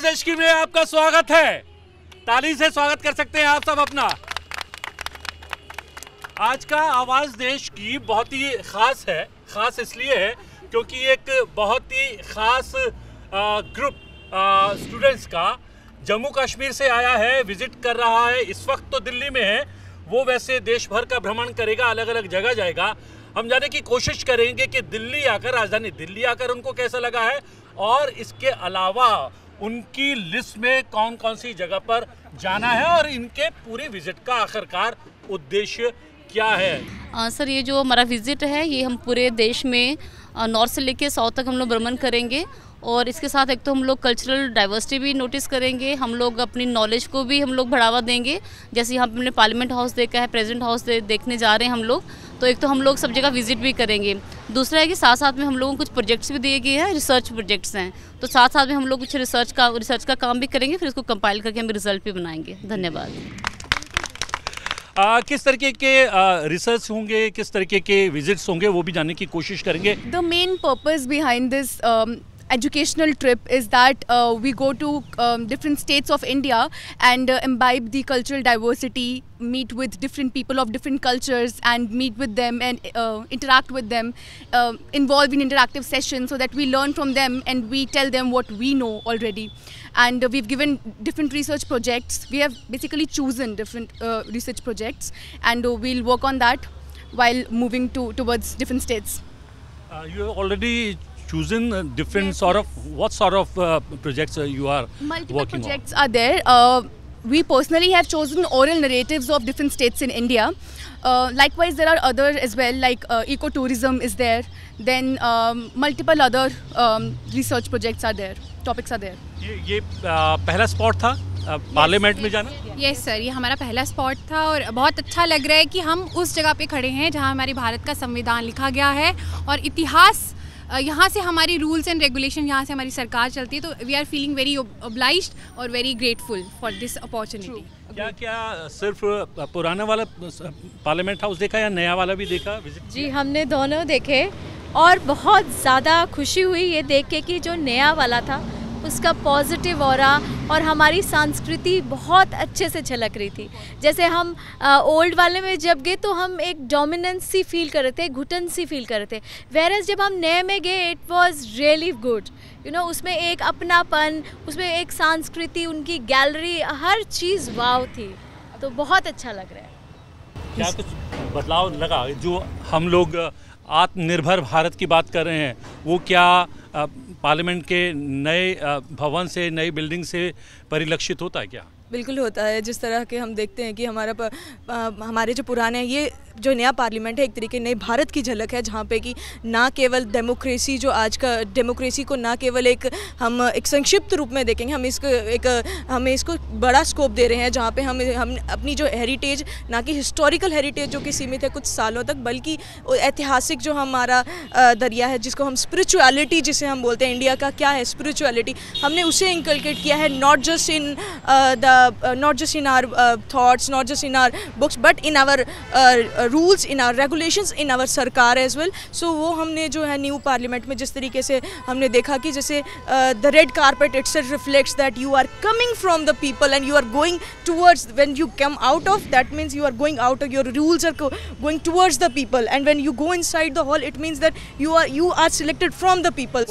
देश में आपका स्वागत है। ताली से स्वागत कर सकते हैं आप सब अपना। आज का आवाज देश की बहुत ही खास है। खास इसलिए है क्योंकि एक बहुत ही खास ग्रुप स्टूडेंट्स का जम्मू कश्मीर से आया है, विजिट कर रहा है। इस वक्त तो दिल्ली में है, वो वैसे देश भर का भ्रमण करेगा, अलग अलग जगह जाएगा। हम जानने की कोशिश करेंगे कि दिल्ली आकर, राजधानी दिल्ली आकर उनको कैसा लगा है और इसके अलावा उनकी लिस्ट में कौन कौन सी जगह पर जाना है और इनके पूरे विजिट का आखिरकार उद्देश्य क्या है। सर, ये जो हमारा विजिट है ये हम पूरे देश में नॉर्थ से लेकर साउथ तक हम लोग भ्रमण करेंगे और इसके साथ एक तो हम लोग कल्चरल डाइवर्सिटी भी नोटिस करेंगे। हम लोग अपनी नॉलेज को भी हम लोग बढ़ावा देंगे। जैसे यहाँ पे हमने पार्लियामेंट हाउस देखा है, प्रेसिडेंट हाउस देखने जा रहे हैं हम लोग, तो एक तो हम लोग सब जगह विजिट भी करेंगे। दूसरा है कि साथ साथ में हम लोगों को कुछ प्रोजेक्ट्स भी दिए गए हैं, रिसर्च प्रोजेक्ट्स हैं, तो साथ साथ में हम लोग कुछ रिसर्च का काम भी करेंगे, फिर इसको कंपाइल करके हम रिजल्ट भी बनाएंगे। धन्यवाद। किस तरीके के रिसर्च होंगे, किस तरीके के विजिट्स होंगे, वो भी जानने की कोशिश करेंगे। The main purpose behind this educational trip is that we go to different states of India and imbibe the cultural diversity, meet with different people of different cultures and meet with them and interact with them, involve in interactive sessions so that we learn from them and we tell them what we know already. And we've given different research projects. We have basically chosen different research projects and we'll work on that while moving towards different states. You have already chosen different sort of, what sort of projects you are Multiple working projects on? are there. We personally have chosen oral narratives of different states in India. Likewise, there are other as well, like ecotourism is there. Then multiple other research projects are there, topics are there. ये पहला spot था parliament में जाना? Yes sir, ये हमारा पहला spot था और बहुत अच्छा लग रहा है कि हम उस जगह पे खड़े हैं जहाँ हमारे भारत का संविधान लिखा गया है और इतिहास यहाँ से, हमारी रूल्स एंड रेगुलेशन यहाँ से हमारी सरकार चलती है, तो we are feeling very obliged और very grateful for this opportunity. क्या सिर्फ पुराना वाला पार्लियामेंट हाउस देखा या नया वाला भी देखा? जी, हमने दोनों देखे और बहुत ज़्यादा खुशी हुई ये देख के कि जो नया वाला था उसका पॉजिटिव ऑरा और हमारी संस्कृति बहुत अच्छे से झलक रही थी। जैसे हम ओल्ड वाले में जब गए तो हम एक डोमिनेंस सी फील कर रहे थे, घुटन सी फील कर रहे थे, वेरएज जब हम नए में गए it was really good. You know, उसमें एक अपनापन, उसमें एक संस्कृति, उनकी गैलरी, हर चीज़ वाव थी, तो बहुत अच्छा लग रहा है। क्या कुछ बदलाव लगा? जो हम लोग आत्मनिर्भर भारत की बात कर रहे हैं, वो क्या पार्लियामेंट के नए भवन से, नई बिल्डिंग से परिलक्षित होता है क्या? बिल्कुल होता है। जिस तरह के हम देखते हैं कि हमारे जो पुराने, ये जो नया पार्लियामेंट है एक तरीके नए भारत की झलक है, जहाँ पे कि ना केवल डेमोक्रेसी, जो आज का डेमोक्रेसी को ना केवल हम एक संक्षिप्त रूप में देखेंगे, हमें इसको बड़ा स्कोप दे रहे हैं, जहाँ पे हम अपनी जो हेरिटेज, ना कि हिस्टोरिकल हेरिटेज जो कि सीमित है कुछ सालों तक, बल्कि ऐतिहासिक जो हमारा दरिया है, जिसको हम स्पिरिचुअलिटी जिसे हम बोलते हैं, इंडिया का क्या है स्पिरिचुअलिटी, हमने उसे इंकलकेट किया है, not just in our thoughts, not just in our books, but in our rules, in our regulations, in our sarkar as well. So वो हमने जो है न्यू पार्लियामेंट में जिस तरीके से हमने देखा कि जैसे the red carpet itself reflects that you are coming from the people and you are going towards, when you come out of, that means you are going out of, your rules are going towards the people, and when you go inside the hall it means that you are selected from the people.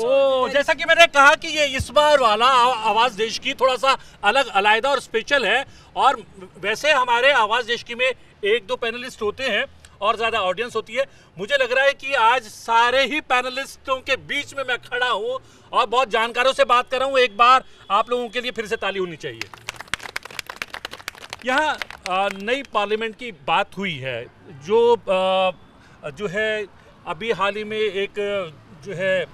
जैसा कि मैंने कहा कि ये इस बार वाला आवाज देश की थोड़ा सा अलग, अलग और स्पेशल है, और वैसे हमारे आवाज देश की में एक दो पैनलिस्ट होते हैं और ज़्यादा ऑडियंस होती है। मुझे लग रहा है कि आज सारे ही पैनलिस्टों के बीच में मैं खड़ा हूँ और बहुत जानकारों से बात कर रहा हूँ। एक बार आप लोगों के लिए फिर से ताली होनी चाहिए। यहाँ नई पार्लियामेंट की बात हुई है, जो है अभी हाल ही में एक जो है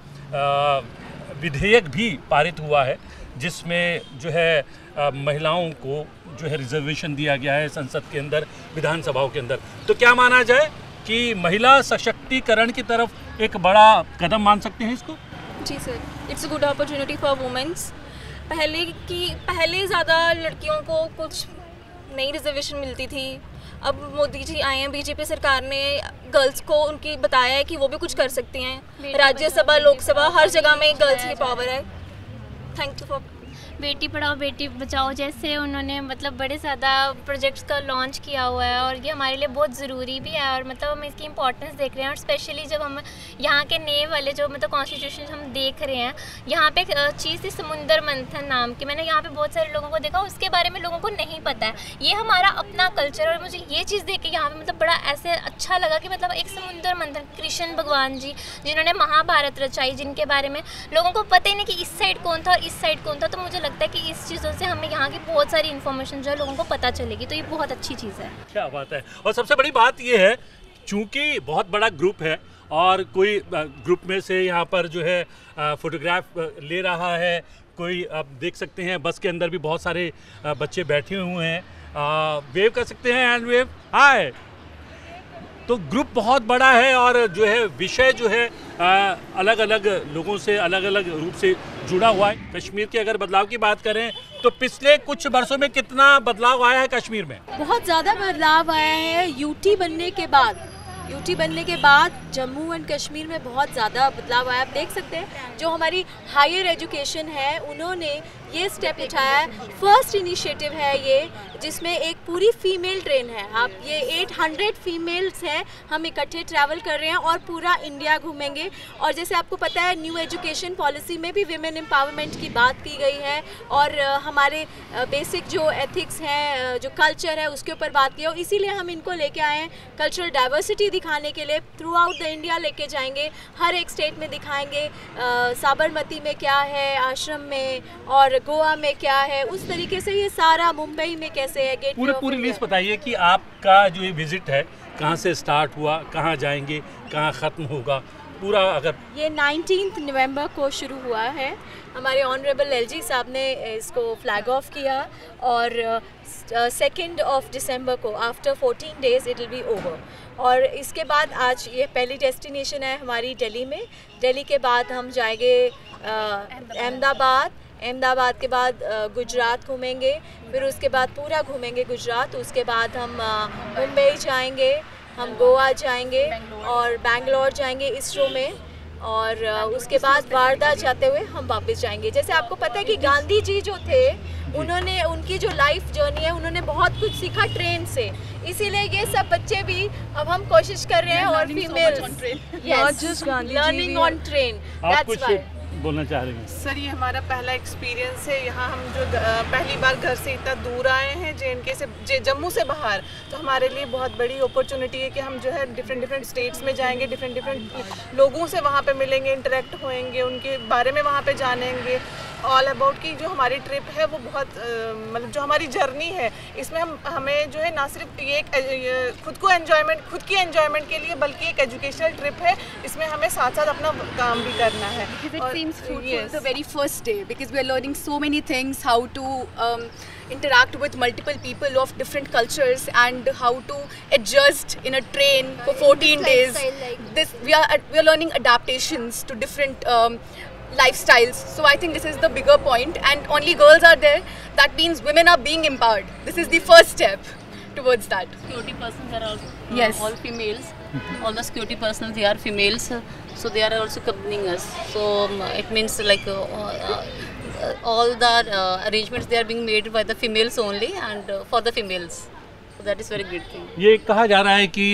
विधेयक भी पारित हुआ है, जिसमें जो है महिलाओं को जो है रिजर्वेशन दिया गया है संसद के अंदर, विधानसभाओं के अंदर। तो क्या माना जाए कि महिला सशक्तिकरण की तरफ एक बड़ा कदम मान सकते हैं इसको? जी sir, it's a good opportunity for womens. पहले ज़्यादा लड़कियों को कुछ नई रिजर्वेशन मिलती थी, अब मोदी जी आए हैं, बीजेपी सरकार ने गर्ल्स को उनकी बताया है कि वो भी कुछ कर सकती हैं। राज्यसभा, लोकसभा, हर जगह में गर्ल्स की पावर है। Thank you for Beti Padhao Beti Bachao जैसे उन्होंने मतलब बड़े ज़्यादा प्रोजेक्ट्स का लॉन्च किया हुआ है, और ये हमारे लिए बहुत ज़रूरी भी है, और मतलब हम इसकी इंपॉर्टेंस देख रहे हैं। और स्पेशली जब हम यहाँ के नए वाले जो मतलब कॉन्स्टिट्यूशन हम देख रहे हैं, यहाँ पे एक चीज़ थी समुंदर मंथन नाम की, मैंने यहाँ पे बहुत सारे लोगों को देखा, उसके बारे में लोगों को नहीं पता है। ये हमारा अपना कल्चर, और मुझे ये चीज़ देख के यहाँ पे मतलब बड़ा ऐसे अच्छा लगा कि मतलब एक समुंदर मंथन, कृष्ण भगवान जी जिन्होंने महाभारत रचाई, जिनके बारे में लोगों को पता ही नहीं कि इस साइड कौन था और इस साइड कौन था। तो मुझे लगता है कि इस चीज़ों से हमें यहाँ की बहुत सारी इन्फॉर्मेशन जो है लोगों को पता चलेगी, तो ये बहुत अच्छी चीज़ है। क्या बात है। और सबसे बड़ी बात ये है, चूँकि बहुत बड़ा ग्रुप है और कोई ग्रुप में से यहाँ पर जो है फोटोग्राफ ले रहा है, कोई आप देख सकते हैं बस के अंदर भी बहुत सारे बच्चे बैठे हुए हैं, वेव कर सकते हैं, हैंड वेव, हाय। तो ग्रुप बहुत बड़ा है और जो है विषय जो है अलग अलग लोगों से अलग अलग रूप से जुड़ा हुआ है। कश्मीर के अगर बदलाव की बात करें तो पिछले कुछ वर्षों में कितना बदलाव आया है कश्मीर में? बहुत ज़्यादा बदलाव आया है। यूटी बनने के बाद जम्मू एंड कश्मीर में बहुत ज़्यादा बदलाव आया। आप देख सकते हैं जो हमारी हायर एजुकेशन है उन्होंने ये स्टेप उठाया है। फर्स्ट इनिशिएटिव है ये जिसमें एक पूरी फीमेल ट्रेन है। आप ये 800 फीमेल्स हैं, हम इकट्ठे ट्रैवल कर रहे हैं और पूरा इंडिया घूमेंगे। और जैसे आपको पता है न्यू एजुकेशन पॉलिसी में भी विमेन एम्पावरमेंट की बात की गई है, और हमारे बेसिक जो एथिक्स हैं, जो कल्चर है, उसके ऊपर बात की है। और इसीलिए हम इनको लेके आए हैं, कल्चरल डाइवर्सिटी दिखाने के लिए थ्रू आउट द इंडिया लेके जाएंगे, हर एक स्टेट में दिखाएंगे साबरमती में क्या है, आश्रम में, और गोवा में क्या है, उस तरीके से ये सारा, मुंबई में कैसे है, गेट पूरी लिस्ट बताइए कि आपका जो ये विजिट है कहाँ से स्टार्ट हुआ, कहाँ जाएंगे, कहाँ ख़त्म होगा पूरा। अगर ये 19 नवंबर को शुरू हुआ है, हमारे ऑनरेबल एलजी साहब ने इसको फ्लैग ऑफ किया, और 2 दिसंबर को after 14 days it will be over. और इसके बाद आज ये पहली डेस्टिनेशन है हमारी दिल्ली में। दिल्ली के बाद हम जाएंगे अहमदाबाद के बाद गुजरात घूमेंगे, फिर उसके बाद पूरा घूमेंगे गुजरात। उसके बाद हम मुंबई जाएंगे, हम गोवा जाएंगे और बेंगलोर जाएंगे इसरो में, और उसके बाद वारदा जाते हुए हम वापस जाएंगे। जैसे आपको पता है कि गांधी जी जो थे उन्होंने, उनकी जो लाइफ जर्नी है, उन्होंने बहुत कुछ सीखा ट्रेन से, इसीलिए ये सब बच्चे भी अब हम कोशिश कर रहे हैं। और females learning on train, that's why बोलना चाह रहे हैं सर। ये हमारा पहला एक्सपीरियंस है यहाँ, हम जो पहली बार घर से इतना दूर आए हैं JNK से, जम्मू से बाहर, तो हमारे लिए बहुत बड़ी अपॉर्चुनिटी है कि हम जो है डिफरेंट स्टेट्स में जाएंगे, डिफरेंट लोगों से वहाँ पे मिलेंगे, इंटरेक्ट होएंगे, उनके बारे में वहाँ पे जानेंगे। ऑल अबाउट की जो हमारी ट्रिप है वो बहुत मतलब जो हमारी जर्नी है, इसमें हमें जो है ना सिर्फ ये खुद की एंजॉयमेंट के लिए, बल्कि एक एजुकेशनल ट्रिप है, इसमें हमें साथ साथ अपना काम भी करना है। The very first day, because we are learning so many things, how to interact with multiple people of different cultures and how to adjust in a train for 14 days. We are learning adaptations to different lifestyles. So I think this is the bigger point, and only girls are there. That means women are being empowered. This is the first step towards that. Security persons are also Yes. all females. All the security personnel, they are females, so they are also accompanying us. So it means like all the arrangements they are being made by the females only and for the females. So that is very great thing. ये कहा जा रहा है कि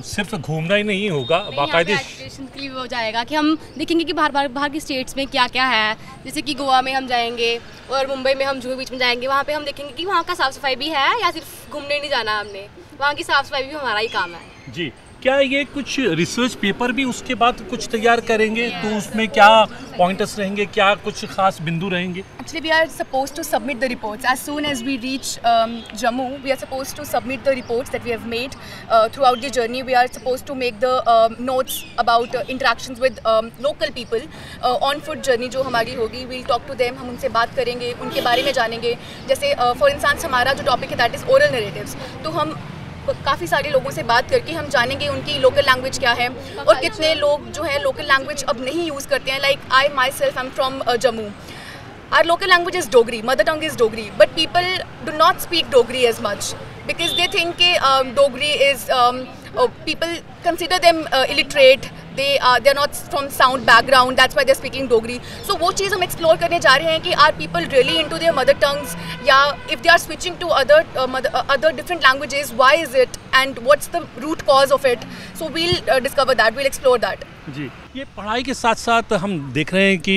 सिर्फ घूमना ही नहीं होगा, बाकायदे एजुकेशन के लिए हो जाएगा कि हम देखेंगे कि बाहर की स्टेट्स में क्या क्या है। जैसे कि गोवा में हम जाएंगे और मुंबई में हम जुहू बीच में जाएंगे, वहाँ पे हम देखेंगे कि वहाँ का साफ़ सफाई भी है या सिर्फ घूमने नहीं जाना हमने, वहाँ की साफ़ सफाई भी हमारा ही काम है। जी। क्या ये कुछ रिसर्च पेपर भी उसके बाद कुछ तैयार करेंगे? तो उसमें क्या पॉइंटर्स रहेंगे, क्या कुछ खास बिंदु रहेंगे? Actually, we are supposed to submit the reports as soon as we reach Jammu. We are supposed to submit the reports that we have made throughout the journey. We are supposed to make the notes about interactions with local people on foot journey जो हमारी होगी. We'll talk to them. हम उनसे बात करेंगे, उनके बारे में जानेंगे. जैसे for instance हमारा जो टॉपिक है that is oral narratives. तो हम काफ़ी सारे लोगों से बात करके हम जानेंगे उनकी लोकल लैंग्वेज क्या है और कितने लोग जो है लोकल लैंग्वेज अब नहीं यूज़ करते हैं। Like I myself I am from Jammu, our local language is Dogri, mother tongue is Dogri, but people do not speak Dogri as much because they think Dogri is people consider them illiterate. They're not from sound background. That's why they're speaking Dogri. So वो चीज़ हम explore करने जा रहे हैं कि are people really into their mother tongues, या if they are switching to other different languages, why is it and what's the root cause of it? So we'll discover that. We'll explore that. जी, ये पढ़ाई के साथ साथ हम देख रहे हैं कि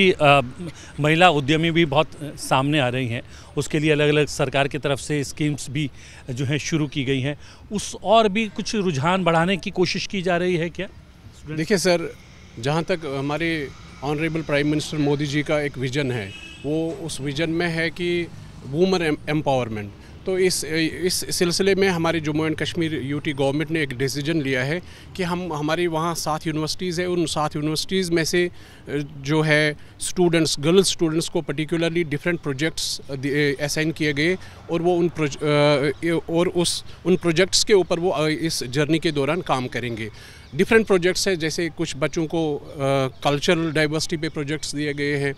महिला उद्यमी भी बहुत सामने आ रही हैं। उसके लिए अलग अलग सरकार की तरफ से स्कीम्स भी जो हैं शुरू की गई हैं। उस और भी कुछ रुझान बढ़ाने की कोशिश की जा रही है क्या? देखिए सर, जहाँ तक हमारे honourable prime minister Modi ji का एक विज़न है, वो उस विज़न में है कि वुमेन एम्पावरमेंट। तो इस सिलसिले में हमारे Jammu and Kashmir UT government ने एक डिसीजन लिया है कि हम हमारी वहाँ 7 यूनिवर्सिटीज़ है, उन 7 यूनिवर्सिटीज़ में से जो है स्टूडेंट्स, गर्ल्स स्टूडेंट्स को पर्टिकुलरली डिफरेंट प्रोजेक्ट्स असाइन किए गए, और वो उन प्रोजेक्ट्स के ऊपर वो इस जर्नी के दौरान काम करेंगे। डिफरेंट प्रोजेक्ट्स है, जैसे कुछ बच्चों को कल्चरल डाइवर्सिटी पे प्रोजेक्ट्स दिए गए हैं,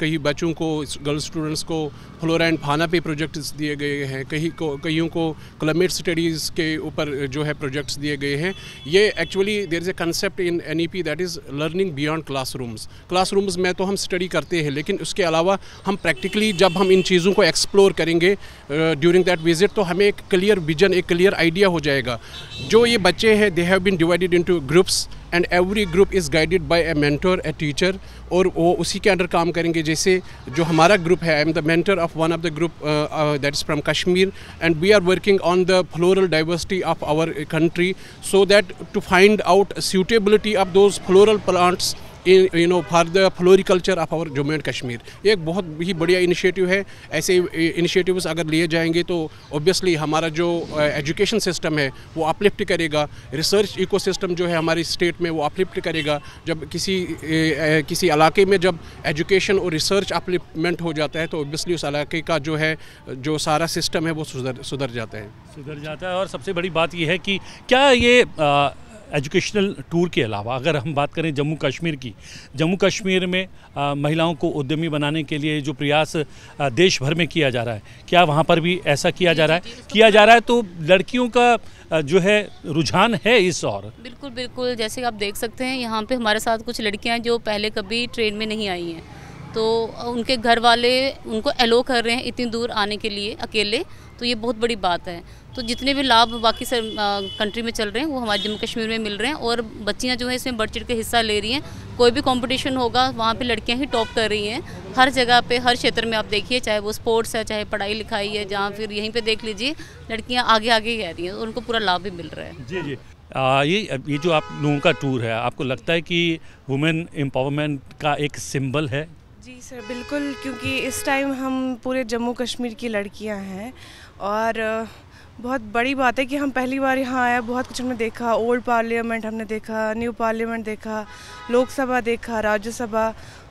कई बच्चों को, गर्ल्स स्टूडेंट्स को फ्लोरा एंड फाना पे प्रोजेक्ट्स दिए गए हैं, कईयों को क्लाइमेट स्टडीज़ के ऊपर जो है प्रोजेक्ट्स दिए गए हैं। ये actually there is a concept in NEP that is learning beyond classrooms में तो हम स्टडी करते हैं, लेकिन उसके अलावा हम प्रैक्टिकली जब हम इन चीज़ों को एक्सप्लोर करेंगे ड्यूरिंग दैट विजिट, तो हमें एक क्लियर विजन, एक क्लियर आइडिया हो जाएगा। जो ये बच्चे हैं, they have been divided into groups and every group is guided by a mentor, a teacher, और वो उसी के अंडर काम करेंगे। जैसे जो हमारा ग्रुप है, I am the mentor of one of the group that is from Kashmir, and we are working on the floral diversity of our country, so that to find out suitability of those floral plants for the floriculture of our Jammu and Kashmir. ये एक बहुत ही बढ़िया initiative है। ऐसे initiatives अगर लिए जाएंगे तो ऑब्वियसली हमारा जो एजुकेशन सिस्टम है वो अपलिफ्ट करेगा, रिसर्च इकोसिस्टम जो है हमारी स्टेट में वो अपलिफ्ट करेगा। जब किसी इलाके में जब एजुकेशन और रिसर्च अपलिफ्टमेंट हो जाता है तो ऑब्वियसली उस इलाके का जो सारा सिस्टम है वो सुधर जाता है। और सबसे बड़ी बात ये है कि क्या ये एजुकेशनल टूर के अलावा अगर हम बात करें जम्मू कश्मीर में महिलाओं को उद्यमी बनाने के लिए जो प्रयास देश भर में किया जा रहा है, क्या वहाँ पर भी ऐसा किया जा रहा है? तो लड़कियों का जो है रुझान है इस और बिल्कुल जैसे आप देख सकते हैं यहाँ पे हमारे साथ कुछ लड़कियाँ जो पहले कभी ट्रेन में नहीं आई हैं, तो उनके घर वाले उनको एलो कर रहे हैं इतनी दूर आने के लिए अकेले, तो ये बहुत बड़ी बात है। तो जितने भी लाभ बाकी कंट्री में चल रहे हैं वो हमारे जम्मू कश्मीर में मिल रहे हैं, और बच्चियां जो है इसमें बढ़ चढ़ के हिस्सा ले रही हैं। कोई भी कंपटीशन होगा वहाँ पे लड़कियां ही टॉप कर रही हैं, हर जगह पे, हर क्षेत्र में आप देखिए, चाहे वो स्पोर्ट्स है, चाहे पढ़ाई लिखाई है, जहाँ फिर यहीं पे देख लीजिए लड़कियाँ आगे आगे कह रही हैं, उनको पूरा लाभ भी मिल रहा है। जी ये जो आप लोगों का टूर है, आपको लगता है कि वुमेन एम्पावरमेंट का एक सिंबल है? जी सर, बिल्कुल, क्योंकि इस टाइम हम पूरे जम्मू कश्मीर की लड़कियां हैं, और बहुत बड़ी बात है कि हम पहली बार यहाँ आए। बहुत कुछ हमने देखा, ओल्ड पार्लियामेंट हमने देखा, न्यू पार्लियामेंट देखा, लोकसभा देखा, राज्यसभा,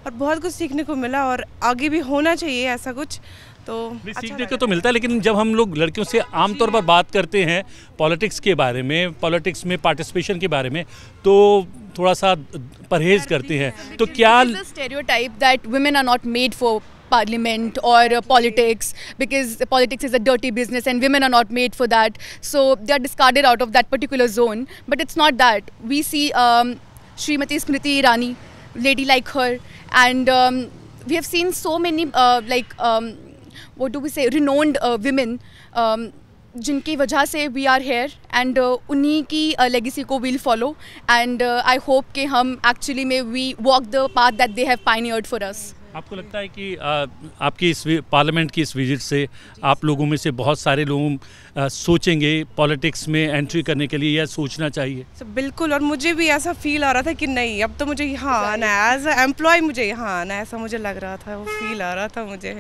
और बहुत कुछ सीखने को मिला, और आगे भी होना चाहिए ऐसा कुछ। तो सीखने को तो मिलता है, लेकिन जब हम लोग लड़कियों से आमतौर पर बात करते हैं पॉलिटिक्स के बारे में, पॉलिटिक्स में पार्टिसिपेशन के बारे में, तो थोड़ा सा परहेज करते हैं। तो क्या stereotype that women are not made for parliament or politics, because politics is a dirty business and women are not made for that, so they are discarded out of that particular zone. But it's not that. We see Srimati Smriti Irani, lady like her, and we have seen so many what do we say, renowned women जिनकी वजह से we are here, and उन्हीं की legacy को will follow, and I hope कि हम actually में we walk the path that they have pioneered for us. आपको लगता है कि आपकी इस पार्लियामेंट की इस विजिट से आप लोगों में से बहुत सारे लोग सोचेंगे पॉलिटिक्स में एंट्री करने के लिए, या सोचना चाहिए? बिल्कुल, और मुझे भी ऐसा फील आ रहा था कि नहीं, अब तो मुझे यहाँ आना है, एज ए एम्प्लॉय मुझे यहाँ आना है, ऐसा मुझे लग रहा था, वो फील आ रहा था मुझे।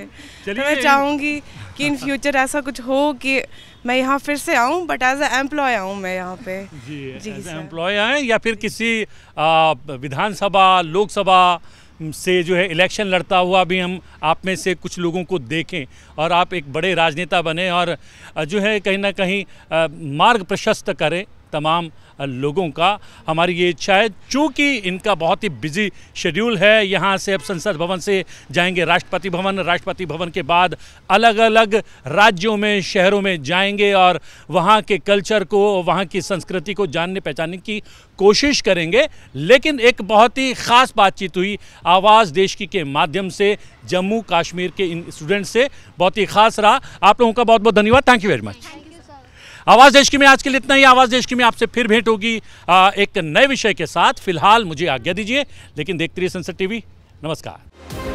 तो मैं चाहूँगी कि इन फ्यूचर ऐसा कुछ हो कि मैं यहाँ फिर से आऊँ, बट एज ए एम्प्लॉय आऊँ मैं यहाँ पे। जी एज ए एम्प्लॉय आएँ, या फिर किसी विधानसभा, लोकसभा से जो है इलेक्शन लड़ता हुआ भी हम आप में से कुछ लोगों को देखें, और आप एक बड़े राजनेता बने, और जो है कहीं ना कहीं मार्ग प्रशस्त करें तमाम लोगों का। हमारी ये इच्छा है, चूँकि इनका बहुत ही बिजी शेड्यूल है, यहाँ से अब संसद भवन से जाएंगे राष्ट्रपति भवन, राष्ट्रपति भवन के बाद अलग अलग राज्यों में, शहरों में जाएंगे और वहाँ के कल्चर को, वहाँ की संस्कृति को जानने पहचानने की कोशिश करेंगे। लेकिन एक बहुत ही ख़ास बातचीत हुई आवाज़ देश की के माध्यम से जम्मू कश्मीर के इन स्टूडेंट्स से, बहुत ही ख़ास रहा। आप लोगों का बहुत बहुत धन्यवाद। Thank you very much. आवाज़ देश की में आज के लिए इतना ही। आवाज़ देश की में आपसे फिर भेंट होगी एक नए विषय के साथ। फिलहाल मुझे आज्ञा दीजिए, लेकिन देखते रहिए संसद टीवी। नमस्कार।